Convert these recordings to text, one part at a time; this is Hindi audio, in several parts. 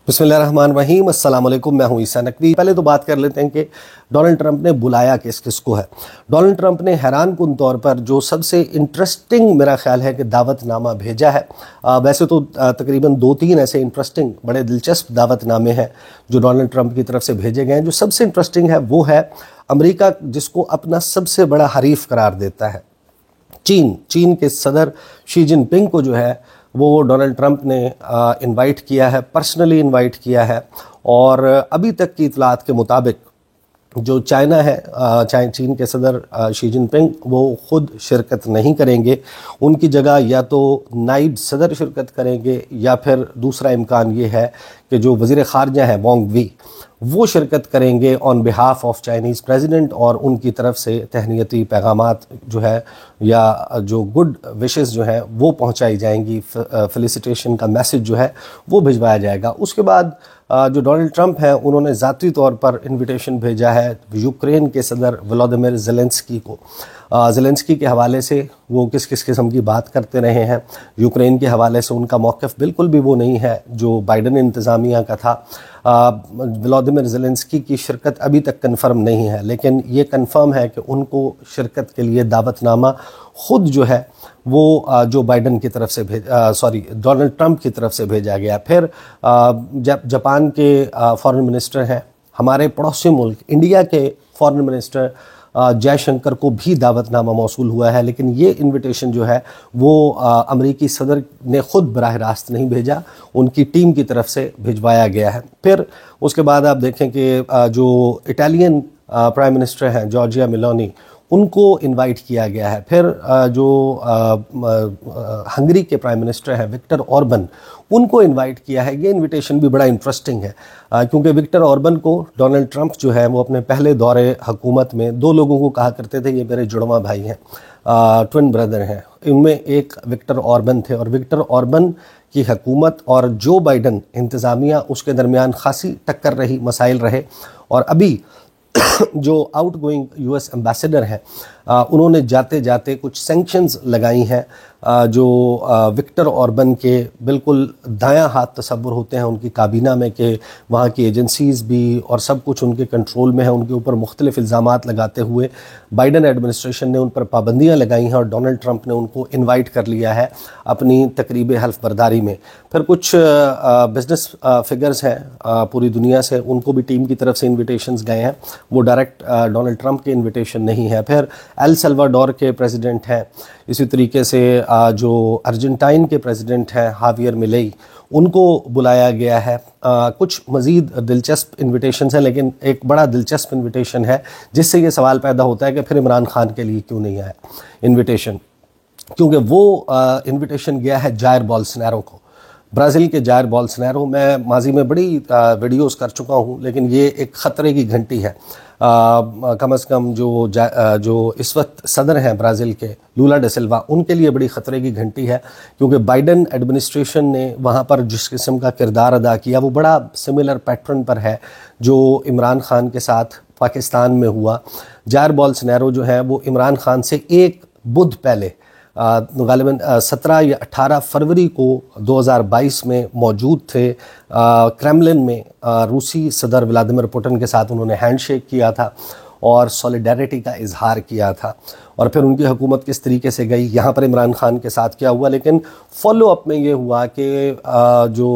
बिस्मिल्लाहिर्रहमानिर्रहीम, अस्सलाम वालेकुम। मैं हूं ईसा नकवी। पहले तो बात कर लेते हैं कि डोनाल्ड ट्रंप ने बुलाया किस किस को है। डोनाल्ड ट्रंप ने हैरान कुन तौर पर जो सबसे इंटरेस्टिंग मेरा ख्याल है कि दावतनामा भेजा है। वैसे तो तकरीबन 2-3 ऐसे इंटरेस्टिंग बड़े दिलचस्प दावतनामे हैं जो डोनाल्ड ट्रंप की तरफ से भेजे गए हैं। जो सबसे इंटरेस्टिंग है वो है अमेरिका, जिसको अपना सबसे बड़ा हरीफ करार देता है चीन के सदर शी जिनपिंग को जो है वो डोनाल्ड ट्रंप ने इनवाइट किया है, पर्सनली इनवाइट किया है। और अभी तक की इतलात के मुताबिक जो चाइना है, चीन के सदर शी जिनपिंग वो ख़ुद शिरकत नहीं करेंगे। उनकी जगह या तो नाइब सदर शिरकत करेंगे या फिर दूसरा इम्कान ये है कि जो वज़ीर ख़ारजा है वांग वी वो शिरकत करेंगे on behalf of Chinese president, और उनकी तरफ से तहनीती पैगामात जो है या जो गुड विशेस जो है वो पहुंचाई जाएंगी। फेलिसिटेशन का मैसेज जो है वो भिजवाया जाएगा। उसके बाद जो डोनाल्ड ट्रंप हैं उन्होंने ज़ाती तौर पर इनविटेशन भेजा है यूक्रेन के सदर व्लादिमीर ज़ेलेंस्की को। ज़ेलेंस्की के हवाले से वो किस किस किस्म की बात करते रहे हैं। यूक्रेन के हवाले से उनका मौक़िफ़ बिल्कुल भी वो नहीं है जो बाइडन इंतज़ामिया का था। व्लादिमीर ज़ेलेंस्की की शिरकत अभी तक कन्फर्म नहीं है, लेकिन ये कन्फर्म है कि उनको शिरकत के लिए दावतनामा ख़ुद जो है वो जो बाइडन की तरफ से डोनाल्ड ट्रंप की तरफ से भेजा गया। फिर जापान के फॉरेन मिनिस्टर हैं, हमारे पड़ोसी मुल्क इंडिया के फॉरेन मिनिस्टर जयशंकर को भी दावतनामा मौसूल हुआ है, लेकिन ये इनविटेशन जो है वो अमरीकी सदर ने ख़ुद बराह रास्त नहीं भेजा, उनकी टीम की तरफ से भिजवाया गया है। फिर उसके बाद आप देखें कि जो इटालियन प्राइम मिनिस्टर हैं जॉर्जिया मेलोनी, उनको इनवाइट किया गया है। फिर जो हंगरी के प्राइम मिनिस्टर हैं विक्टर ऑर्बन, उनको इनवाइट किया है। ये इनविटेशन भी बड़ा इंटरेस्टिंग है क्योंकि विक्टर ऑर्बन को डोनाल्ड ट्रंप जो है वो अपने पहले दौरे हुकूमत में 2 लोगों को कहा करते थे ये मेरे जुड़वा भाई हैं, ट्विन ब्रदर हैं। इनमें एक विक्टर ऑर्बन थे, और विक्टर ऑर्बन की हुकूमत और जो बाइडन इंतज़ामिया उसके दरमियान खासी टक्कर रही, मसाइल रहे। और अभी जो आउटगोइंग यूएस एम्बेसडर हैं उन्होंने जाते जाते कुछ सैंक्शंस लगाई हैं जो विक्टर ऑर्बन के बिल्कुल दायां हाथ तस्वुर होते हैं उनकी काबीना में, कि वहाँ की एजेंसीज़ भी और सब कुछ उनके कंट्रोल में है। उनके ऊपर मुख्तलिफ इल्ज़ामात लगाते हुए बाइडन एडमिनिस्ट्रेशन ने उन पर पाबंदियाँ लगाई हैं और डोनाल्ड ट्रंप ने उनको इन्वाइट कर लिया है अपनी तकरीब हल्फ बर्दारी में। फिर कुछ बिजनेस फिगर्स हैं पूरी दुनिया से, उनको भी टीम की तरफ से इन्विटेशंस गए हैं, वो डायरेक्ट डोनाल्ड ट्रंप के इन्विटेशन नहीं है। फिर एल सल्वाडोर के प्रेसिडेंट हैं, इसी तरीके से जो अर्जेंटाइन के प्रेसिडेंट हैं हावियर मिलेई, उनको बुलाया गया है। कुछ मज़ीद दिलचस्प इन्विटेशन हैं, लेकिन एक बड़ा दिलचस्प इन्विटेशन है जिससे ये सवाल पैदा होता है कि फिर इमरान खान के लिए क्यों नहीं आया इन्विटेशन, क्योंकि वो इन्विटेशन गया है जायर बोल्सोनारो को, ब्राज़ील के जायर बोल्सोनारो। मैं माजी में बड़ी वीडियोस कर चुका हूँ, लेकिन ये एक ख़तरे की घंटी है। कम से कम जो इस वक्त सदर हैं ब्राज़ील के लूला डे सिल्वा, उनके लिए बड़ी ख़तरे की घंटी है, क्योंकि बाइडन एडमिनिस्ट्रेशन ने वहाँ पर जिस किस्म का किरदार अदा किया वो बड़ा सिमिलर पैटर्न पर है जो इमरान खान के साथ पाकिस्तान में हुआ। जायर बोल्सोनारो जो है वो इमरान खान से एक बुध पहले गालिबन 17 या 18 फरवरी को 2022 में मौजूद थे। क्रेमलिन में रूसी सदर व्लादिमीर पुतिन के साथ उन्होंने हैंडशेक किया था और सॉलिडारिटी का इजहार किया था। और फिर उनकी हुकूमत किस तरीके से गई, यहाँ पर इमरान खान के साथ क्या हुआ। लेकिन फॉलो अप में ये हुआ कि जो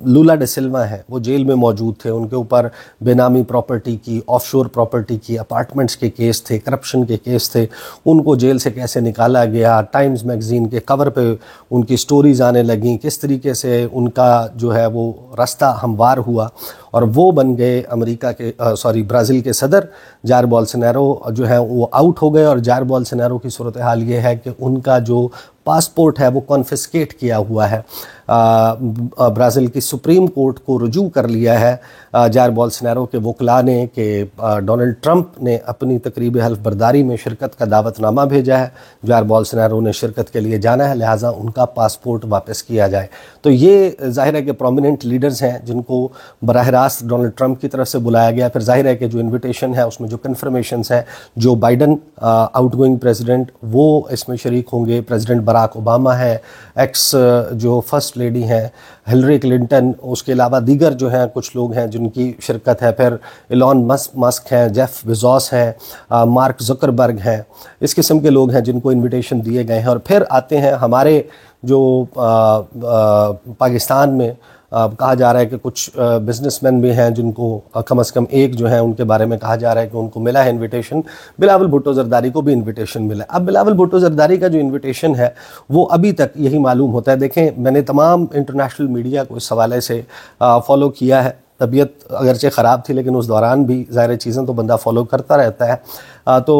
लूला डे सिल्वा हैं वो जेल में मौजूद थे, उनके ऊपर बेनामी प्रॉपर्टी की, ऑफशोर प्रॉपर्टी की, अपार्टमेंट्स के केस थे, करप्शन के केस थे, उनको जेल से कैसे निकाला गया। टाइम्स मैगज़ीन के कवर पे उनकी स्टोरीज़ आने लगीं, किस तरीके से उनका जो है वो रास्ता हमवार हुआ और वो बन गए अमेरिका के ब्राज़ील के सदर। जायर बोल्सोनारो जो है वो आउट हो गए, और जायर बोल्सोनारो की सूरत हाल ये है कि उनका जो पासपोर्ट है वो कॉन्फिस्केट किया हुआ है। ब्राज़ील की सुप्रीम कोर्ट को रुजू कर लिया है जायर बोल्सोनारो के वकला ने कि डोनाल्ड ट्रंप ने अपनी तकरीब हल्फ बर्दारी में शिरकत का दावतनामा भेजा है, जायर बोल्सोनारो ने शिरकत के लिए जाना है, लिहाजा उनका पासपोर्ट वापस किया जाए। तो ये ज़ाहिर है कि प्रोमिनेंट लीडर्स हैं जिनको बराह रास्त डोनाल्ड ट्रंप की तरफ से बुलाया गया। फिर जाहिर है कि जो इन्विटेशन है उसमें जो कन्फर्मेशंस हैं, जो बाइडन आउटगोइंग प्रेसिडेंट वो इसमें शरीक होंगे, प्रेसिडेंट बराक ओबामा है, एक्स जो फर्स्ट लेडी हैं हिलरी क्लिंटन, उसके अलावा दीगर जो हैं कुछ लोग हैं जिनकी शिरकत है, फिर एलॉन मस्क हैं, जेफ बेजोस हैं, मार्क जुकरबर्ग हैं, इस किस्म के लोग हैं जिनको इनविटेशन दिए गए हैं। और फिर आते हैं हमारे जो पाकिस्तान में कहा जा रहा है कि कुछ बिजनेसमैन भी हैं जिनको कम से कम एक जो है उनके बारे में कहा जा रहा है कि उनको मिला है इनविटेशन। बिलावल भुट्टो जरदारी को भी इनविटेशन मिला है। अब बिलावल भुट्टो जरदारी का जो इनविटेशन है वो अभी तक यही मालूम होता है। देखें, मैंने तमाम इंटरनेशनल मीडिया को इस हवाले से फॉलो किया है। तबीयत अगरचे ख़राब थी लेकिन उस दौरान भी ज़ाहिर चीज़ें तो बंदा फॉलो करता रहता है। तो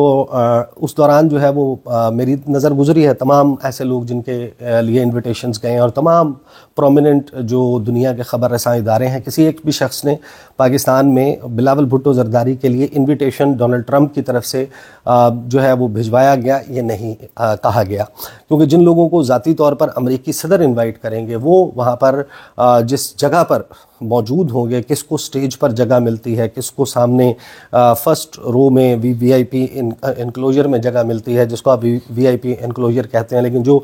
उस दौरान जो है वो मेरी नज़र गुजरी है तमाम ऐसे लोग जिनके लिए इनविटेशंस गए हैं, और तमाम प्रोमिनेंट जो दुनिया के ख़बर रसां इदारे हैं, किसी एक भी शख्स ने पाकिस्तान में बिलावल भुट्टो जरदारी के लिए इनविटेशन डोनाल्ड ट्रंप की तरफ से जो है वो भिजवाया गया ये नहीं कहा गया। क्योंकि जिन लोगों को ज़ाती तौर पर अमरीकी सदर इन्वाइट करेंगे वो वहाँ पर जिस जगह पर मौजूद होंगे, किसको स्टेज पर जगह मिलती है, किसको सामने फर्स्ट रो में VIP इंक्लोजर में जगह मिलती है, जिसको आप VIP इंक्लोजर कहते हैं, लेकिन जो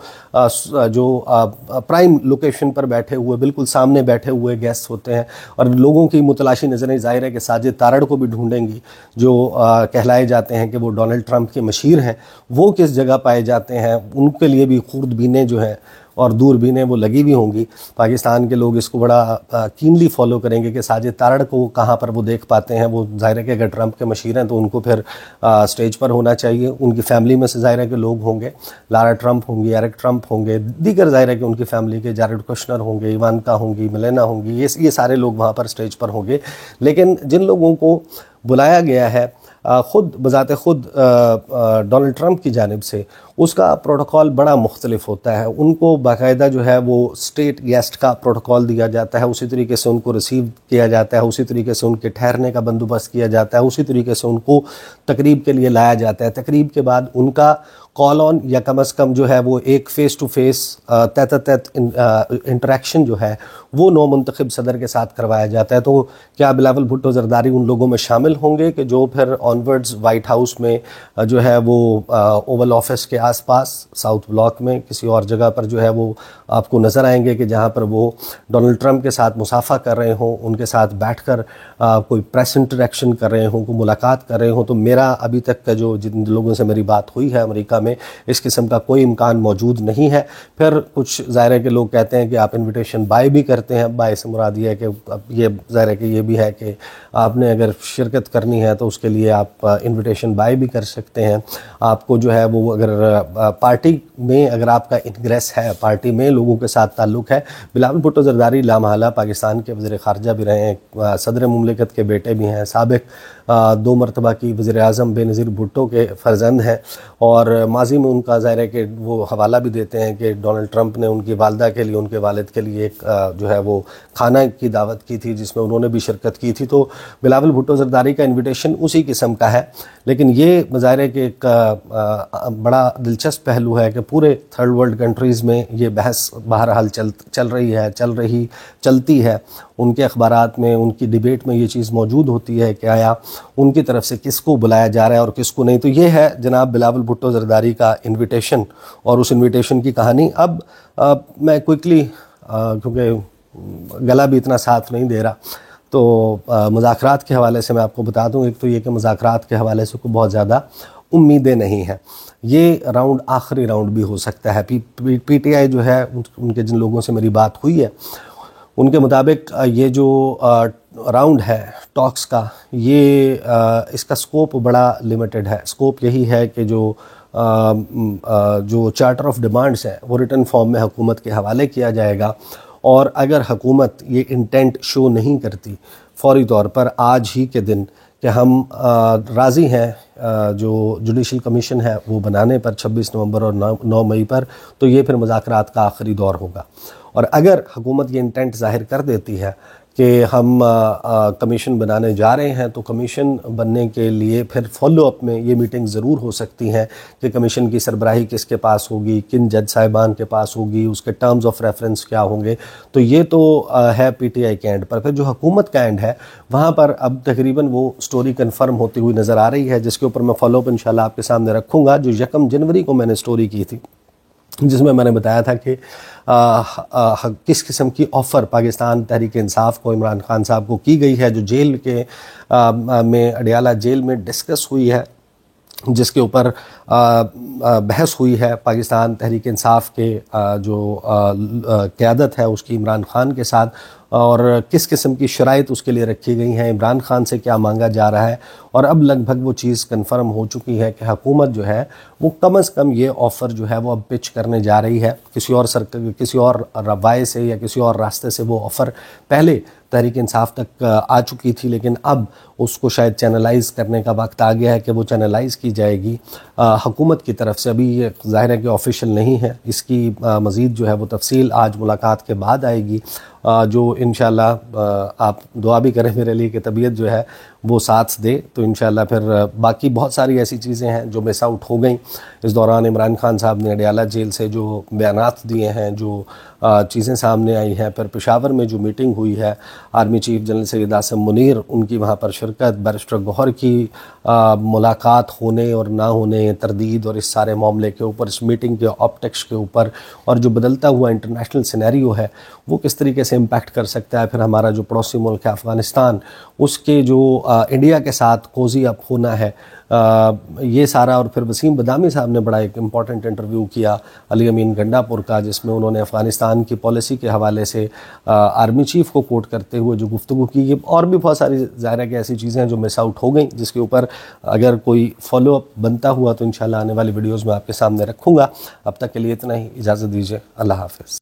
प्राइम लोकेशन पर बैठे हुए बिल्कुल सामने बैठे हुए गेस्ट होते हैं। और लोगों की मुतलाशी नज़रें ज़ाहिर है कि साजिद तारड़ को भी ढूंढेंगी जो कहलाए जाते हैं कि वो डोनाल्ड ट्रंप के मशीर हैं, वो किस जगह पाए जाते हैं, उनके लिए भी खूर्दबीनें जो हैं और दूरबीनें वो लगी हुई होंगी। पाकिस्तान के लोग इसको बड़ा कीनली फॉलो करेंगे कि साजिद तारड़ को कहाँ पर वो देख पाते हैं। वो ज़ाहिर है कि अगर ट्रंप के मशीर हैं तो उनको फिर स्टेज पर होना चाहिए। उनकी फैमिली में से ज़ाहिर है कि लोग होंगे, लारा ट्रंप होंगी, एरिक ट्रंप होंगे, दीगर ज़ाहिर है कि उनकी फैमिली के जारेड कुशनर होंगे, इवानका होंगी, मिलेना होंगी, ये सारे लोग वहाँ पर स्टेज पर होंगे। लेकिन जिन लोगों को बुलाया गया है ख़ुद बज़ाते ख़ुद डोनाल्ड ट्रंप की जानिब से, उसका प्रोटोकॉल बड़ा मुख्तलिफ होता है। उनको बाकायदा जो है वो स्टेट गेस्ट का प्रोटोकॉल दिया जाता है, उसी तरीके से उनको रिसीव किया जाता है, उसी तरीके से उनके ठहरने का बंदोबस्त किया जाता है, उसी तरीके से उनको तकरीब के लिए लाया जाता है। तकरीब के बाद उनका कॉल ऑन या कम अज़ कम जो है वो एक फ़ेस टू फेस तहत इंटरेक्शन जो है वो नौ मुंतखब सदर के साथ करवाया जाता है। तो क्या बिलावल भुट्टो जरदारी उन लोगों में शामिल होंगे कि जो फिर ऑनवर्ड्स वाइट हाउस में जो है वो ओवल ऑफिस के आसपास साउथ ब्लॉक में किसी और जगह पर जो है वो आपको नज़र आएंगे कि जहाँ पर वो डोनाल्ड ट्रंप के साथ मुसाफा कर रहे हों, उनके साथ बैठकर कोई प्रेस इंटरेक्शन कर रहे हों, कोई मुलाकात कर रहे हों। तो मेरा अभी तक का जो जिन लोगों से मेरी बात हुई है अमेरिका में, इस किस्म का कोई इम्कान मौजूद नहीं है। फिर कुछ ज़ाहिर है कि लोग कहते हैं कि आप इनविटेशन बाय भी करते हैं। बाय से मुराद ये है कि ये ज़ाहिर है कि ये भी है कि आपने अगर शिरकत करनी है तो उसके लिए आप इनविटेशन बाय भी कर सकते हैं। आपको जो है वो अगर पार्टी में अगर आपका इंग्रेस है, पार्टी में लोगों के साथ ताल्लुक़ है। बिलावल भुट्टो जरदारी लामहला पाकिस्तान के वज़ीर ख़ारजा भी रहे हैं, सदर मुमलिकत के बेटे भी हैं, साबिक़ 2 मरतबा की वज़ीर आज़म बेनज़ीर भुट्टो के फ़र्जंद हैं। और माजी में उनका ज़ाहिर है कि वो हवाला भी देते हैं कि डोनाल्ड ट्रंप ने उनकी वालदा के लिए, उनके वालिद के लिए एक जो है वो खाना की दावत की थी जिसमें उन्होंने भी शिरकत की थी। तो बिलावल भुट्टो जरदारी का इन्विटेशन उसी किस्म का है। लेकिन ये ज़ाहिर है कि एक बड़ा दिलचस्प पहलू है कि पूरे थर्ड वर्ल्ड कंट्रीज़ में ये बहस बहरहाल चलती है। उनके अखबारात में, उनकी डिबेट में ये चीज़ मौजूद होती है कि आया उनकी तरफ से किसको बुलाया जा रहा है और किसको नहीं। तो ये है जनाब बिलावल भुट्टो जरदारी का इन्विटेशन और उस इन्विटेशन की कहानी। अब मैं क्विकली क्योंकि गला भी इतना साथ नहीं दे रहा तो मुज़ाकरात के हवाले से मैं आपको बता दूं। एक तो ये कि मुज़ाकरात के हवाले से कोई बहुत ज़्यादा उम्मीदें नहीं हैं। ये राउंड आखिरी राउंड भी हो सकता है। PTI जो है उनके जिन लोगों से मेरी बात हुई है उनके मुताबिक ये जो राउंड है टॉक्स का, ये इसका स्कोप बड़ा लिमिटेड है। स्कोप यही है कि जो चार्टर ऑफ डिमांड्स है वो रिटन फॉर्म में हुकूमत के हवाले किया जाएगा। और अगर हुकूमत ये इंटेंट शो नहीं करती फौरी तौर पर आज ही के दिन कि हम राज़ी हैं जो जुडिशल कमीशन है वो बनाने पर 26 नवंबर और 9 मई पर, तो ये फिर मुज़ाकरात का आखिरी दौर होगा। और अगर हुकूमत ये इंटेंट ज़ाहिर कर देती है कि हम कमीशन बनाने जा रहे हैं तो कमीशन बनने के लिए फिर फॉलो अप में ये मीटिंग ज़रूर हो सकती हैं कि कमीशन की सरबराही किसके पास होगी, किन जज साहिबान के पास होगी, उसके टर्म्स ऑफ रेफरेंस क्या होंगे। तो ये तो है PTI के एंड पर। फिर जो हुकूमत का एंड है वहाँ पर अब तकरीबन वो स्टोरी कन्फर्म होती हुई नज़र आ रही है, जिसके ऊपर मैं फॉलो अप इंशाल्लाह आपके सामने रखूँगा। जो 1 जनवरी को मैंने स्टोरी की थी जिसमें मैंने बताया था कि किस किस्म की ऑफ़र पाकिस्तान तहरीक इंसाफ को, इमरान खान साहब को की गई है, जो जेल के में अडियाला जेल में डिस्कस हुई है, जिसके ऊपर बहस हुई है पाकिस्तान तहरीक इंसाफ के जो क़यादत है उसकी इमरान खान के साथ, और किस किस्म की शराइत उसके लिए रखी गई हैं, इमरान खान से क्या मांगा जा रहा है। और अब लगभग वो चीज़ कन्फर्म हो चुकी है कि हुकूमत जो है वो कम से कम ये ऑफ़र जो है वो अब पिच करने जा रही है। किसी और रवाये से या किसी और रास्ते से वो ऑफ़र पहले तहरीक इंसाफ तक आ चुकी थी, लेकिन अब उसको शायद चैनलाइज़ करने का वक्त आ गया है कि वो चैनलाइज़ की जाएगी हुकूमत की तरफ से। अभी ये ज़ाहिर है कि ऑफिशियल नहीं है, इसकी मज़ीद जो है वो तफसील आज मुलाकात के बाद आएगी, जो इंशाल्लाह आप दुआ भी करें मेरे लिए कि तबीयत जो है वो साथ दे, तो इंशाल्लाह फिर बाकी बहुत सारी ऐसी चीज़ें हैं जो मिस आउट हो गई। इस दौरान इमरान खान साहब ने अडियाला जेल से जो बयानात दिए हैं, जो चीज़ें सामने आई हैं, फिर पेशावर में जो मीटिंग हुई है, army chief general Syed Asim Munir उनकी वहाँ पर शिरकत, बैरिस्टर गौहर की मुलाकात होने और ना होने, तरदीद और इस सारे मामले के ऊपर, इस मीटिंग के ऑप्टिक्स के ऊपर, और जो बदलता हुआ इंटरनेशनल सिनेरियो है वो किस तरीके से इम्पैक्ट कर सकता है। फिर हमारा जो पड़ोसी मुल्क है अफ़गानिस्तान, उसके जो इंडिया के साथ कोज़ी अप होना है, ये सारा। और फिर वसीम बदामी साहब ने बड़ा एक इम्पॉर्टेंट इंटरव्यू किया अली अमीन गंडापुर का, जिसमें उन्होंने अफ़गानिस्तान की पॉलिसी के हवाले से आर्मी चीफ़ को कोट करते हुए जो गुफ्तगू की। और भी बहुत सारी ज़ाहिर है कि ऐसी चीज़ें हैं जो मिस आउट हो गई, जिसके ऊपर अगर कोई फॉलो अप बनता हुआ तो इंशाल्लाह आने वाली वीडियोज़ में आपके सामने रखूँगा। अब तक के लिए इतना ही, इजाज़त दीजिए, अल्लाह हाफ़िज़।